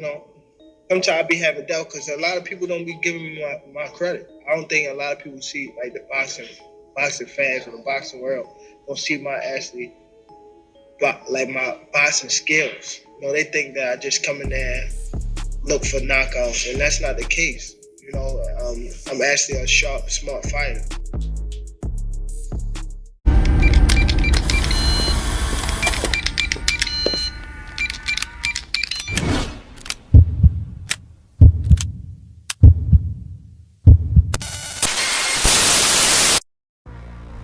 sometimes I be having doubt because a lot of people don't be giving me my credit. I don't think a lot of people see, like, the boxing fans or the boxing world don't see my boxing skills. They think that I just come in there and look for knockouts, and that's not the case. I'm actually a sharp, smart fighter.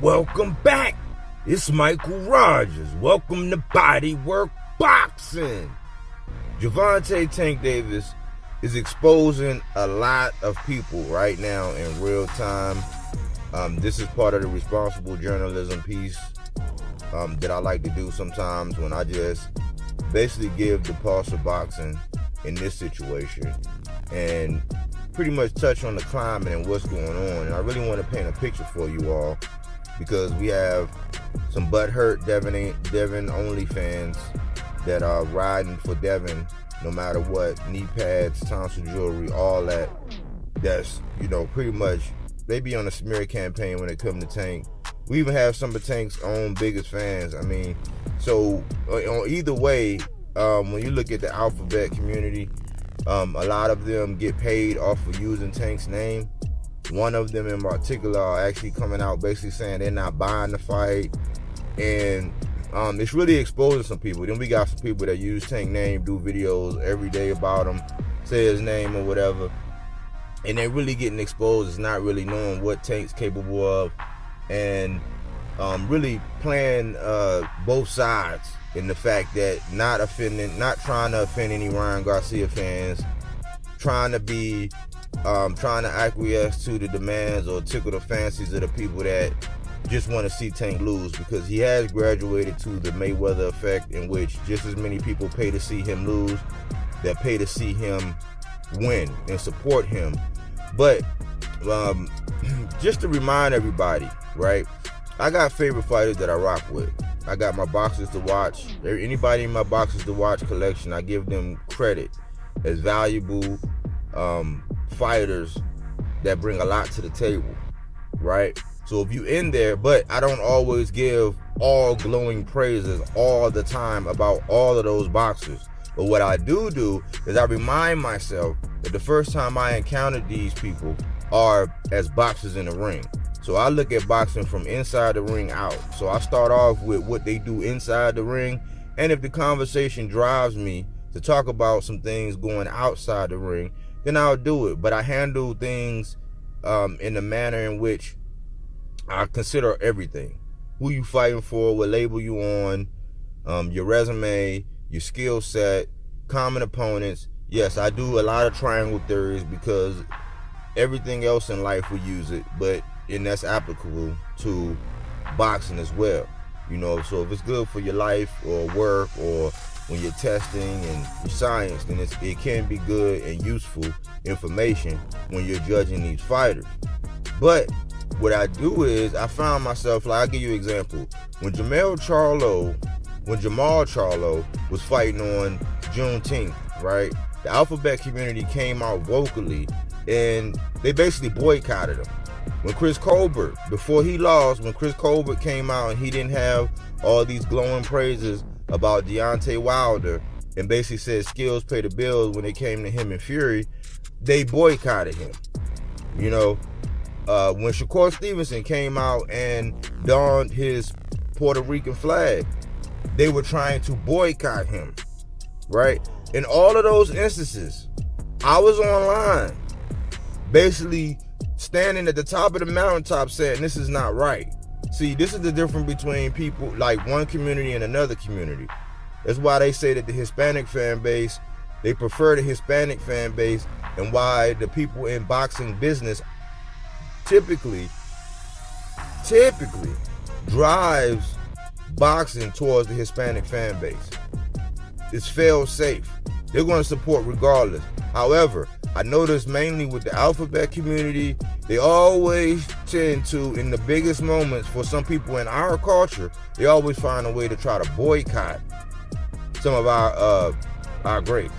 Welcome back. It's Michael Rogers. Welcome to BodyWorkBoxing. Gervonta Tank Davis is exposing a lot of people right now in real time. This is part of the responsible journalism piece that I like to do sometimes when I just basically give the pulse of boxing in this situation and pretty much touch on the climate and what's going on. And I really want to paint a picture for you all, because we have some butthurt Devin only fans that are riding for Devin no matter what. Knee pads, tonsil jewelry, all that. That's, pretty much, they be on a smear campaign when it comes to Tank. We even have some of Tank's own biggest fans. So on either way, when you look at the alphabet community, a lot of them get paid off of using Tank's name. One of them in particular are actually coming out basically saying they're not buying the fight, and it's really exposing some people. Then we got some people that use Tank name, do videos every day about him, say his name or whatever, and they're really getting exposed. It's not really knowing what Tank's capable of, and really playing both sides in the fact that not trying to offend any Ryan Garcia fans, trying to acquiesce to the demands or tickle the fancies of the people that just want to see Tank lose, because he has graduated to the Mayweather effect, in which just as many people pay to see him lose that pay to see him win and support him. But just to remind everybody, right, I got favorite fighters that I rock with. I got my boxers to watch. Anybody in my boxers to watch collection, I give them credit as valuable fighters that bring a lot to the table, right? So if you in there, but I don't always give all glowing praises all the time about all of those boxers. But what I do is I remind myself that the first time I encountered these people are as boxers in the ring. So I look at boxing from inside the ring out. So I start off with what they do inside the ring, and if the conversation drives me to talk about some things going outside the ring, then I'll do it. But I handle things in the manner in which I consider everything. Who you fighting for, what label you on, your resume, your skill set, common opponents. Yes, I do a lot of triangle theories because everything else in life we use it, and that's applicable to boxing as well. So if it's good for your life or work or when you're testing and your science, then it can be good and useful information when you're judging these fighters. But what I do is I found myself, like, I'll give you an example. When Jamal Charlo was fighting on Juneteenth, right? The alphabet community came out vocally and they basically boycotted him. When Chris Colbert, before he lost, when Chris Colbert came out and he didn't have all these glowing praises about Deontay Wilder and basically said skills pay the bills when it came to him and Fury, they boycotted him. When Shakur Stevenson came out and donned his Puerto Rican flag, they were trying to boycott him, right? In all of those instances, I was online basically standing at the top of the mountaintop saying this is not right. See, this is the difference between people, like one community and another community. That's why they say that the Hispanic fan base, they prefer the Hispanic fan base, and why the people in boxing business typically drives boxing towards the Hispanic fan base. It's fail safe. They're going to support regardless. However, I notice mainly with the alphabet community, they always tend to, in the biggest moments for some people in our culture, they always find a way to try to boycott some of our greats.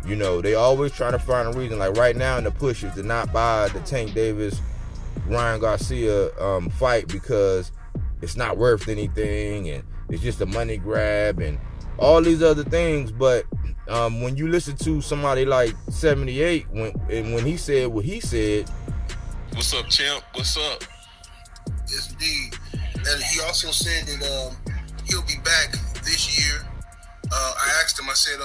You know, they always trying to find a reason. Like right now in the push is to not buy the Tank Davis Ryan Garcia fight because it's not worth anything and it's just a money grab and all these other things. But when you listen to somebody like 78, when he said what he said, what's up, champ? What's up? Yes, indeed. And he also said that he'll be back this year. I asked him. I said,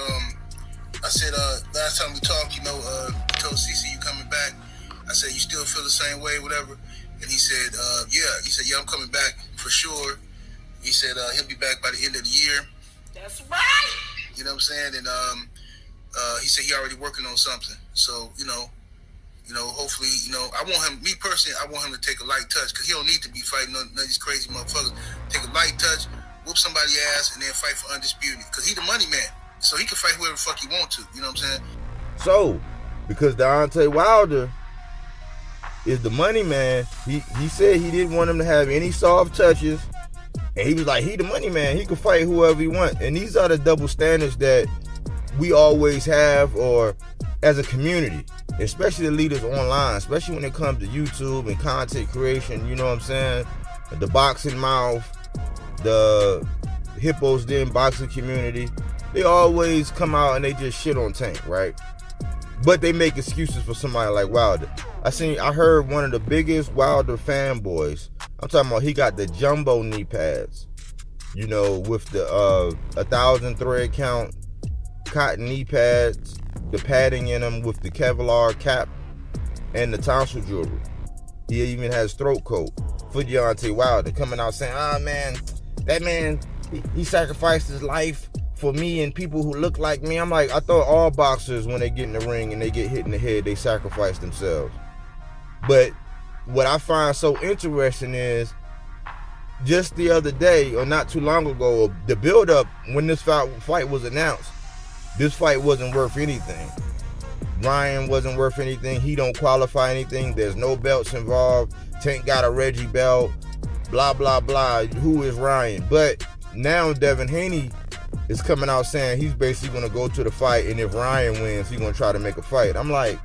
last time we talked, you told CC you coming back. I said, you still feel the same way, whatever. And he said, yeah. He said, yeah, I'm coming back for sure. He said he'll be back by the end of the year. That's right. You know what I'm saying? And he said he already working on something. So hopefully, I want him. Me personally, I want him to take a light touch because he don't need to be fighting none of these crazy motherfuckers. Take a light touch, whoop somebody's ass, and then fight for undisputed. Because he the money man, so he can fight whoever the fuck he want to. You know what I'm saying? so because Deontay Wilder is the money man, he said he didn't want him to have any soft touches. And he was like, he the money man. He can fight whoever he wants. And these are the double standards that we always have, or as a community, especially the leaders online, especially when it comes to YouTube and content creation. You know what I'm saying? The boxing mouth, the Hippos Den boxing community, they always come out and they just shit on Tank, right? But they make excuses for somebody like Wilder. I heard one of the biggest Wilder fanboys. I'm talking about he got the jumbo knee pads, with the 1,000 thread count cotton knee pads, the padding in them with the Kevlar cap and the tonsil jewelry. He even has throat coat for Deontay Wilder, coming out saying, man, that man, he sacrificed his life for me and people who look like me. I'm like, I thought all boxers, when they get in the ring and they get hit in the head, they sacrifice themselves. But what I find so interesting is just the other day, or not too long ago, the build-up when this fight was announced, this fight wasn't worth anything. Ryan wasn't worth anything. He don't qualify anything. There's no belts involved. Tank got a Reggie belt. Blah, blah, blah. Who is Ryan? But now Devin Haney is coming out saying he's basically going to go to the fight, and if Ryan wins, he's going to try to make a fight. I'm like,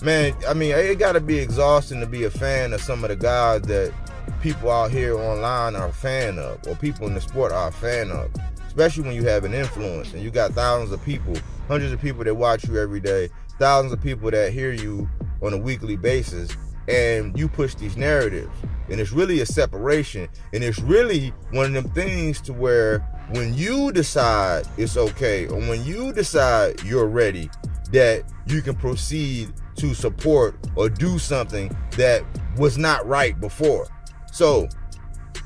man, it got to be exhausting to be a fan of some of the guys that people out here online are a fan of, or people in the sport are a fan of, especially when you have an influence and you got thousands of people, hundreds of people that watch you every day, thousands of people that hear you on a weekly basis, and you push these narratives. And it's really a separation, and it's really one of them things to where when you decide it's okay, or when you decide you're ready, that you can proceed to support or do something that was not right before. So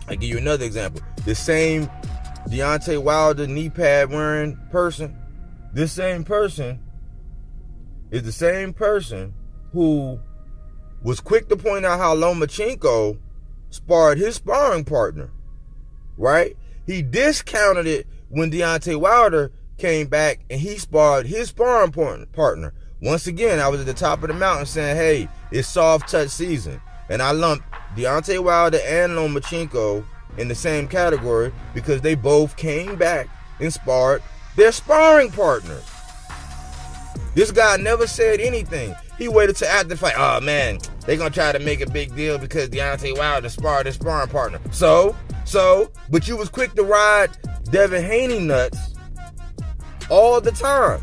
I give you another example. The same Deontay Wilder knee pad wearing person, this same person is the same person who was quick to point out how Lomachenko sparred his sparring partner, right? He discounted it when Deontay Wilder came back and he sparred his sparring partner. Once again, I was at the top of the mountain saying, hey, it's soft touch season. And I lumped Deontay Wilder and Lomachenko in the same category because they both came back and sparred their sparring partners. This guy never said anything. He waited till after the fight. Oh, man, they're going to try to make a big deal because Deontay Wilder sparred his sparring partner. But you was quick to ride Devin Haney nuts all the time.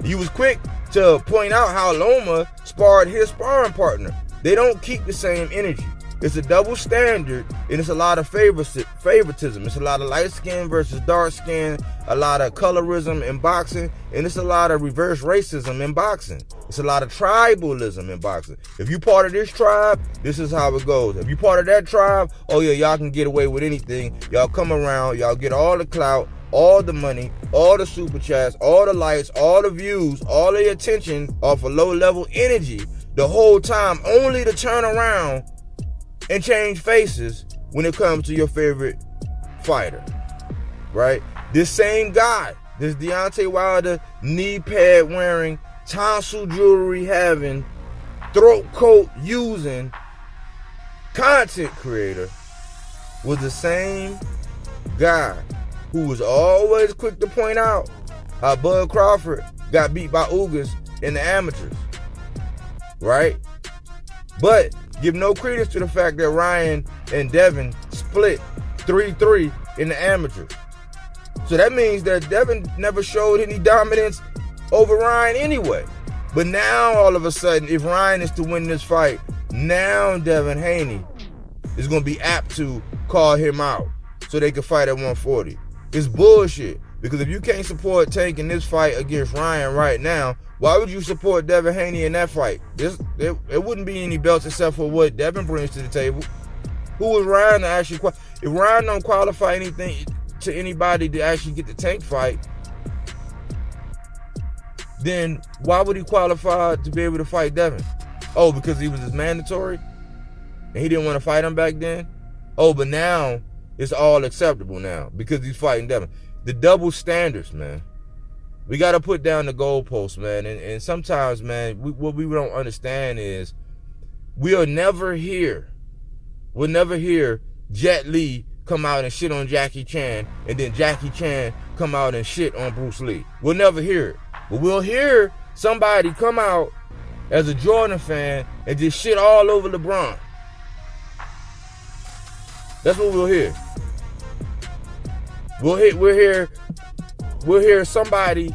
You was quick to point out how Loma sparred his sparring partner. They don't keep the same energy. It's a double standard, and it's a lot of favoritism. It's a lot of light skin versus dark skin, a lot of colorism in boxing, and it's a lot of reverse racism in boxing. It's a lot of tribalism in boxing. If you part of this tribe, this is how it goes. If you part of that tribe, oh yeah, y'all can get away with anything. Y'all come around, y'all get all the clout, all the money, all the super chats, all the likes, all the views, all the attention off of low-level energy the whole time, only to turn around and change faces when it comes to your favorite fighter, right? This same guy, this Deontay Wilder knee pad wearing, tonsil jewelry having, throat coat using content creator was the same guy who was always quick to point out how Bud Crawford got beat by Ugas in the amateurs, right? But give no credence to the fact that Ryan and Devin split 3-3 in the amateurs. So that means that Devin never showed any dominance over Ryan anyway. But now all of a sudden, if Ryan is to win this fight, now Devin Haney is going to be apt to call him out so they can fight at 140. It's bullshit. Because if you can't support Tank in this fight against Ryan right now, why would you support Devin Haney in that fight? It wouldn't be any belts except for what Devin brings to the table. Who is Ryan to actually qualify? If Ryan don't qualify anything to anybody to actually get the Tank fight, then why would he qualify to be able to fight Devin? Oh, because he was his mandatory? And he didn't want to fight him back then? Oh, but now it's all acceptable now because he's fighting Devin. The double standards, man. We got to put down the goalposts, man. And sometimes, man, what we don't understand is we'll never hear Jet Li come out and shit on Jackie Chan, and then Jackie Chan come out and shit on Bruce Lee. We'll never hear it. But we'll hear somebody come out as a Jordan fan and just shit all over LeBron. That's what we'll hear. We'll hear somebody,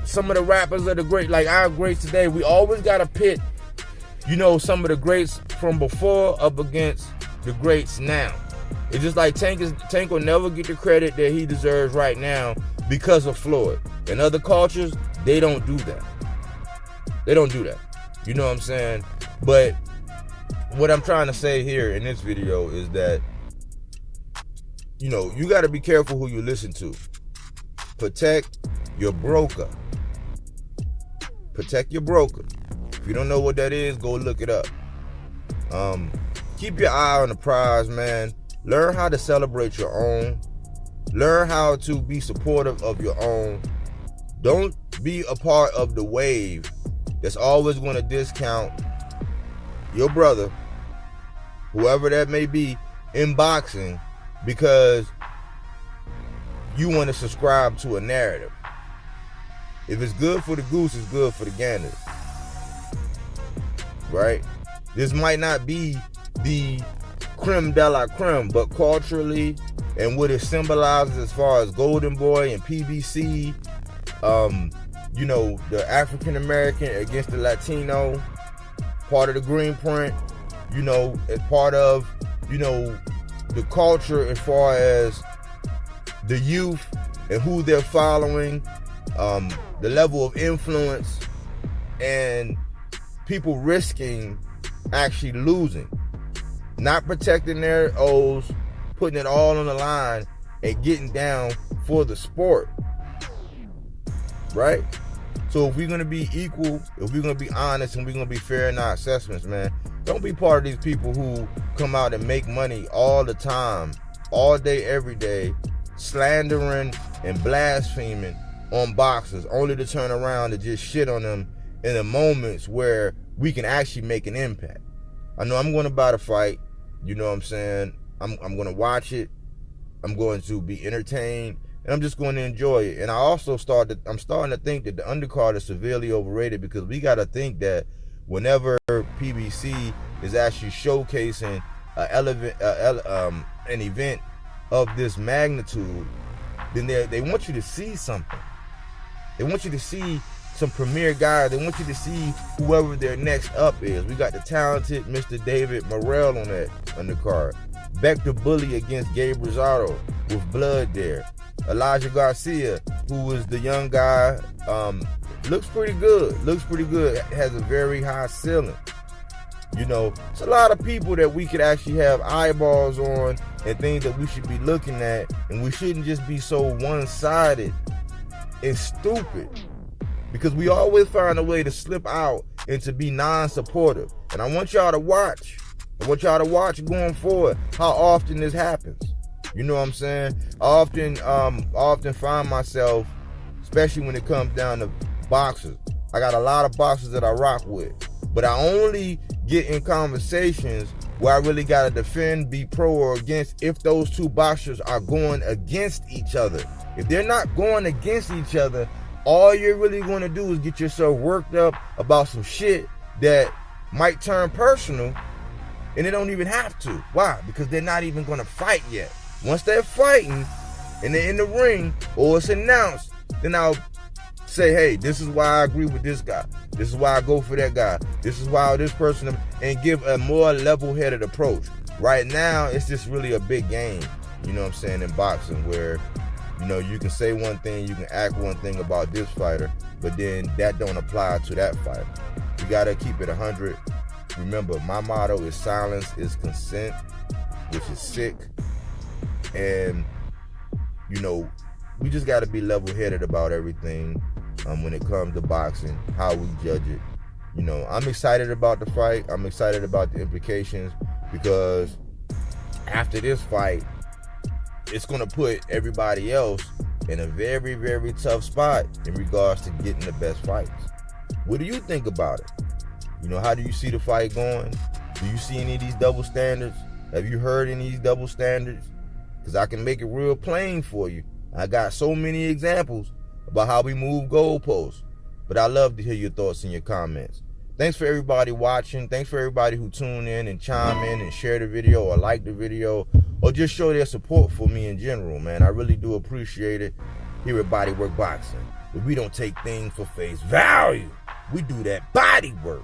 some of the rappers of the great, like our greats today. We always gotta pit, some of the greats from before up against the greats now. It's just like Tank will never get the credit that he deserves right now because of Floyd. In other cultures, they don't do that. They don't do that. You know what I'm saying? But what I'm trying to say here in this video is that, you got to be careful who you listen to. Protect your broker. Protect your broker. If you don't know what that is, go look it up. Keep your eye on the prize, man. Learn how to celebrate your own. Learn how to be supportive of your own. Don't be a part of the wave that's always going to discount your brother, whoever that may be, in boxing because you want to subscribe to a narrative. If it's good for the goose, it's good for the gander. Right? This might not be the creme de la creme, but culturally and what it symbolizes as far as Golden Boy and PBC, the African American against the Latino, part of the green print, as part of, the culture as far as the youth and who they're following, the level of influence, and people risking actually losing, not protecting their O's, putting it all on the line and getting down for the sport, right? So if we're going to be equal, if we're going to be honest, and we're going to be fair in our assessments, man, don't be part of these people who come out and make money all the time, all day, every day, slandering and blaspheming on boxers, only to turn around and just shit on them in the moments where we can actually make an impact. I know I'm going to buy the fight, you know what I'm saying? I'm going to watch it. I'm going to be entertained, and I'm just going to enjoy it. And I'm starting to think that the undercard is severely overrated, because we got to think that whenever PBC is actually showcasing an event of this magnitude, then they want you to see something. They want you to see some premier guys. They want you to see whoever their next up is. We got the talented Mr. David Morrell on that undercard. Beck the Bully against Gabe Rosado with blood there. Elijah Garcia, who is the young guy, looks pretty good. Has a very high ceiling. It's a lot of people that we could actually have eyeballs on and things that we should be looking at, and we shouldn't just be so one-sided and stupid, because we always find a way to slip out and to be non-supportive. And I want y'all to watch. Going forward how often this happens. You know what I'm saying? I often find myself, especially when it comes down to boxers. I got a lot of boxers that I rock with, but I only get in conversations where I really gotta defend, be pro or against, if those two boxers are going against each other. If they're not going against each other, all you're really going to do is get yourself worked up about some shit that might turn personal, and they don't even have to. Why? Because they're not even going to fight yet. Once they're fighting and they're in the ring or it's announced, then I'll say, hey, this is why I agree with this guy. This is why I go for that guy. This is why this person, and give a more level-headed approach. Right now, it's just really a big game, you know what I'm saying, in boxing, where, you know, you can say one thing, you can act one thing about this fighter, but then that don't apply to that fighter. You got to keep it 100. Remember, my motto is silence is consent, which is sick. And, you know, we just got to be level-headed about everything when it comes to boxing, how we judge it. You know, I'm excited about the fight. I'm excited about the implications, because after this fight, it's going to put everybody else in a very, very tough spot in regards to getting the best fights. What do you think about it? You know, how do you see the fight going? Do you see any of these double standards? Have you heard any of these double standards? Because I can make it real plain for you. I got so many examples about how we move goalposts. But I love to hear your thoughts in your comments. Thanks for everybody watching. Thanks for everybody who tune in and chime in and share the video or like the video or just show their support for me in general, man. I really do appreciate it here at BodyWorkBoxing. But we don't take things for face value. We do that body work.